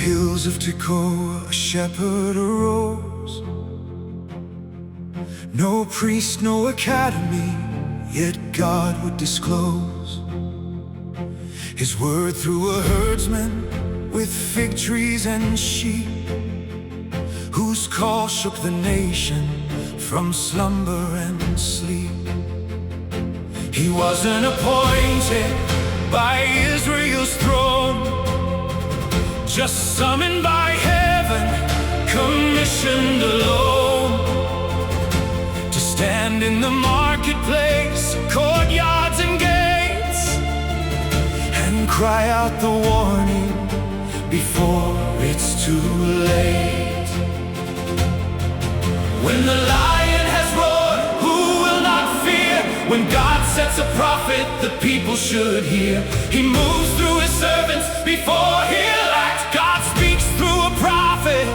hills of Tekoa, a shepherd arose. No priest, no academy, yet God would disclose His word through a herdsman with fig trees and sheep, whose call shook the nation from slumber and sleep. He wasn't appointed by Israel's throne, just summoned by heaven, commissioned alone, to stand in the marketplace, courtyards and gates, and cry out the warning before it's too late. When the lion has roared, who will not fear? When God sets a prophet, the people should hear. He moves through His servants before He'll act. God speaks through a prophet,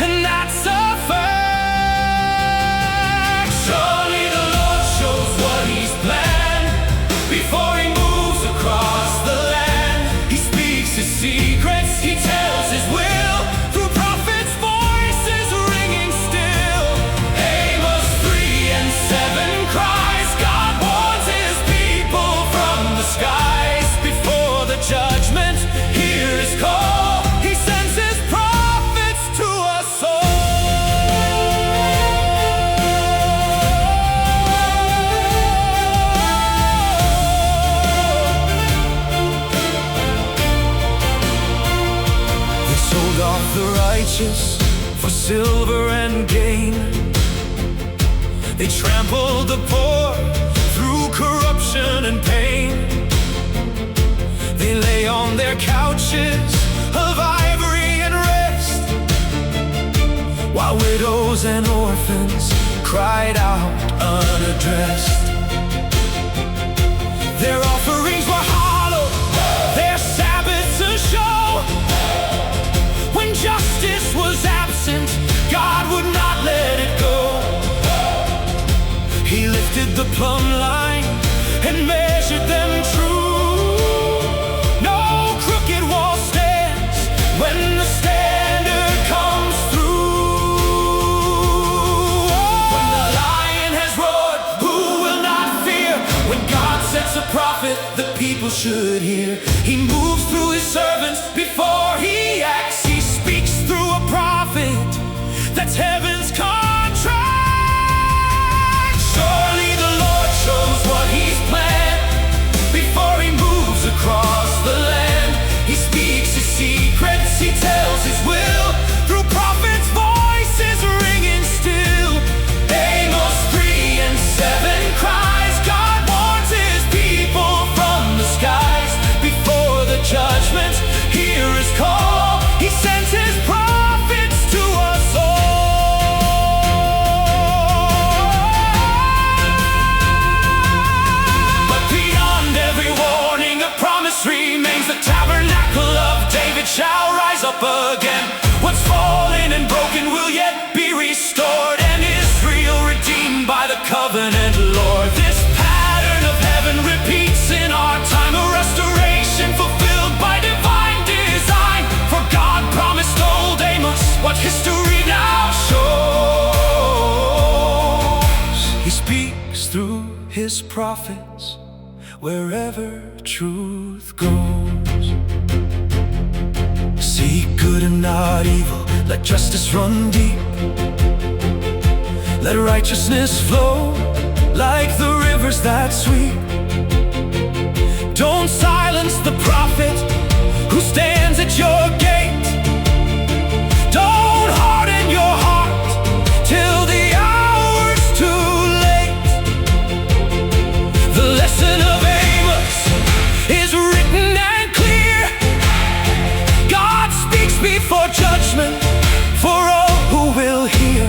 and that's a fact. Surely the Lord shows what He's planned before He moves across the land. He speaks His secrets, He tells His will through prophets' voices ringing still. Amos 3:7 cries, God warns His people from the skies. Before the judgment, hear His call. He sends His prophets to us all. They sold off the righteous for silver and gain. They trampled the poor through corruption and pain. They lay on their couches of ivory and rest, while widows and orphans cried out unaddressed. Their offerings were hollow, their Sabbaths a show. When justice was absent, God would not let it go. He lifted the plumb line and measured them true. No crooked wall stands when the standard comes through. When the lion has roared, who will not fear? When God sets a prophet, the people should hear. He moves through His servants before He acts. He speaks through a prophet, that's heaven's contract. Surely the Lord shows what He's planned before He moves across the land. He speaks His secrets, He tells His will through prophets' voices ringing still. Amos 3:7 cries, God warns His people from the skies. Before the judgment, hear His call. He sends His prophets to us all. But beyond every warning, a promise remains. The tabernacle of David shall rise up again. What's fallen and broken will yet be restored, and Israel redeemed by the covenant Lord. This pattern of heaven repeats in our time, a restoration fulfilled by divine design. For God promised old Amos what history now shows. He speaks through His prophets wherever truth goes. Seek good and not evil, let justice run deep, let righteousness flow like the rivers that sweep. Don't silence the prophet who stands at your gate. Don't harden your heart till the hour's too late. The lesson of Amos is written and clear. God speaks before judgment for all who will hear.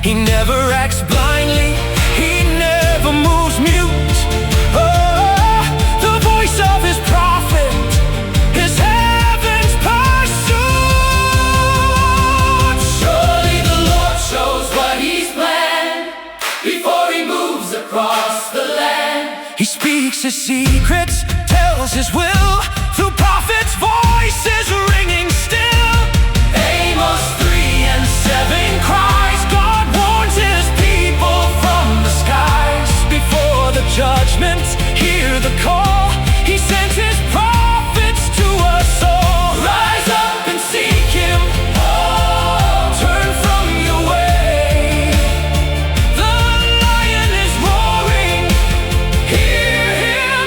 He never acts blindly, He never moves mute. Oh, the voice of His prophet is heaven's pursuit. Surely the Lord shows what He's planned before He moves across the land. He speaks His secrets, tells His will through prophets' voice is ringing still. Amos 3:7 cries, God warns his people from the skies. Before the judgment, hear the call. He sent his prophets to us all. Rise up and seek him. Turn from your way. The lion is roaring. Hear him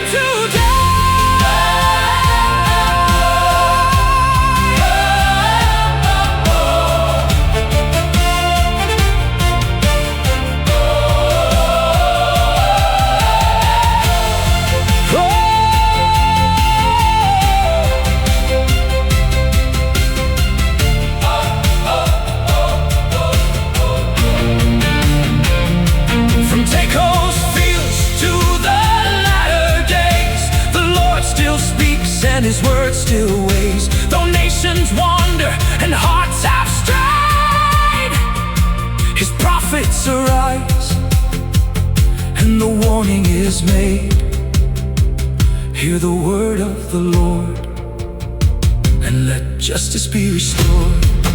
From Tekoa's fields to the latter days, the Lord still speaks and his word still weighs. Though nations wander and hearts have strayed, his prophets arise and the warning is made. Hear the word of the Lord and let justice be restored.